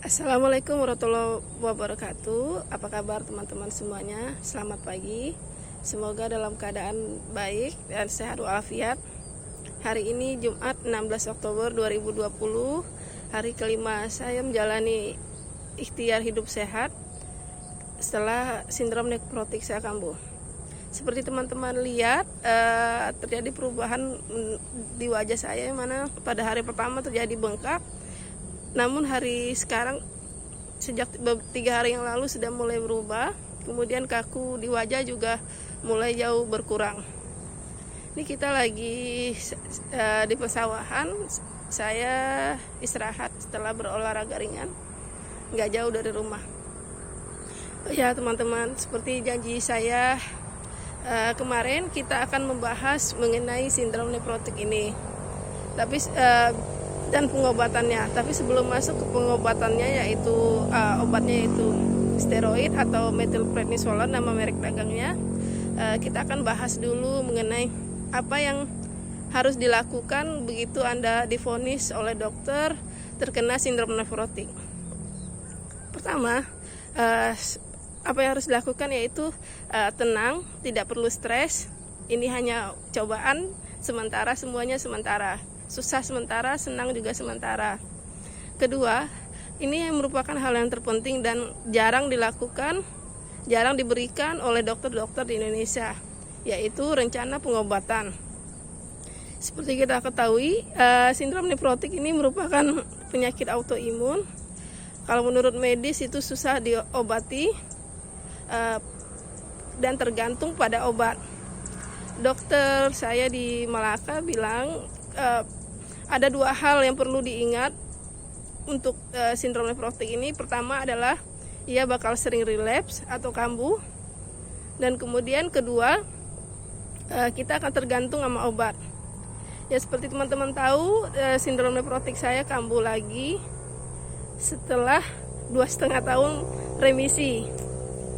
Assalamualaikum warahmatullahi wabarakatuh. Apa kabar teman-teman semuanya? Selamat pagi. Semoga dalam keadaan baik dan sehat walafiat. Hari ini Jumat 16 Oktober 2020, hari kelima saya menjalani ikhtiar hidup sehat setelah sindrom nekrotik saya kambuh. Seperti teman-teman lihat, terjadi perubahan di wajah saya, yang mana pada hari pertama terjadi bengkak. Namun hari sekarang sejak 3 hari yang lalu sudah mulai berubah. Kemudian kaku di wajah juga mulai jauh berkurang. Ini kita lagi di pesawahan. Saya istirahat setelah berolahraga ringan, nggak jauh dari rumah. Ya teman-teman, seperti janji saya kemarin, kita akan membahas mengenai sindrom nekrotik ini. Tapi dan pengobatannya. Tapi sebelum masuk ke pengobatannya, yaitu obatnya yaitu steroid atau methylprednisolone, nama merek dagangnya, kita akan bahas dulu mengenai apa yang harus dilakukan begitu Anda divonis oleh dokter terkena sindrom nekrotik. Pertama, apa yang harus dilakukan yaitu tenang, tidak perlu stres. Ini hanya cobaan sementara, semuanya sementara. Susah sementara, senang juga sementara. Kedua, ini merupakan hal yang terpenting dan jarang dilakukan, jarang diberikan oleh dokter-dokter di Indonesia, yaitu rencana pengobatan. Seperti kita ketahui, sindrom nekrotik ini merupakan penyakit autoimun. Kalau menurut medis itu susah diobati dan tergantung pada obat. Dokter saya di Malaka bilang ada 2 hal yang perlu diingat untuk sindrom nekrotik ini. Pertama adalah ia bakal sering relapse atau kambuh, dan kemudian kedua, kita akan tergantung sama obat. Ya seperti teman-teman tahu, sindrom nekrotik saya kambuh lagi setelah 2,5 tahun remisi.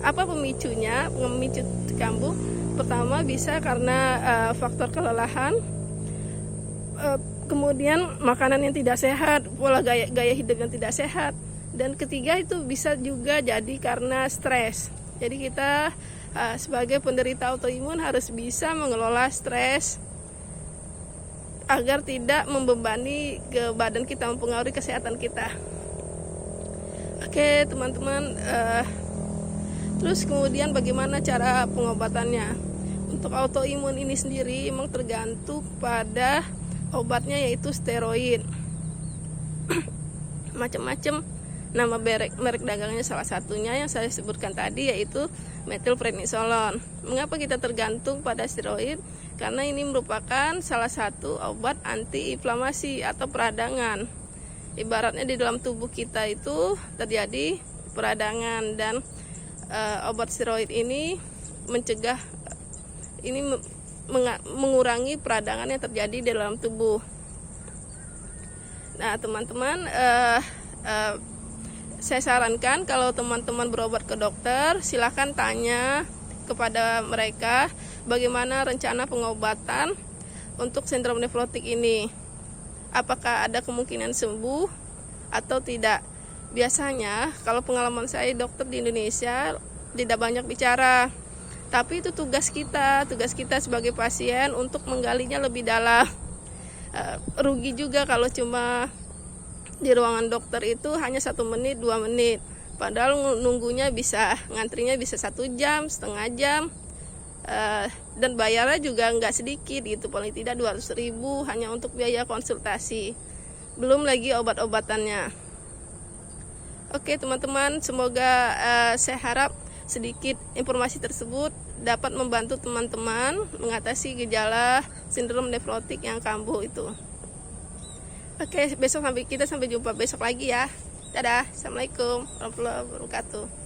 Apa pemicunya? Pemicu kambuh pertama bisa karena faktor kelelahan, kemudian makanan yang tidak sehat, pola gaya hidup yang tidak sehat, dan ketiga itu bisa juga jadi karena stres. Jadi kita sebagai penderita autoimun harus bisa mengelola stres agar tidak membebani ke badan kita, mempengaruhi kesehatan kita. Oke teman-teman, terus kemudian bagaimana cara pengobatannya? Untuk autoimun ini sendiri memang tergantung pada obatnya, yaitu steroid. Macam-macam nama merek dagangnya, salah satunya yang saya sebutkan tadi yaitu methylprednisolone. Mengapa kita tergantung pada steroid? Karena ini merupakan salah satu obat antiinflamasi atau peradangan. Ibaratnya di dalam tubuh kita itu terjadi peradangan, dan obat steroid ini mencegah mengurangi peradangan yang terjadi di dalam tubuh. Nah teman-teman, saya sarankan kalau teman-teman berobat ke dokter, silakan tanya kepada mereka bagaimana rencana pengobatan untuk sindrom nekrotik ini. Apakah ada kemungkinan sembuh atau tidak? Biasanya kalau pengalaman saya, dokter di Indonesia tidak banyak bicara. Tapi itu tugas kita sebagai pasien untuk menggalinya lebih dalam. Rugi juga kalau cuma di ruangan dokter itu hanya 1 menit, 2 menit. Padahal ngantrinya bisa 1 jam, setengah jam. Dan bayarnya juga nggak sedikit gitu, paling tidak 200.000 hanya untuk biaya konsultasi. Belum lagi obat-obatannya. Oke teman-teman, semoga saya harap sedikit informasi tersebut dapat membantu teman-teman mengatasi gejala sindrom nekrotik yang kambuh itu. Oke, sampai jumpa besok lagi ya. Dadah. Assalamualaikum warahmatullahi wabarakatuh.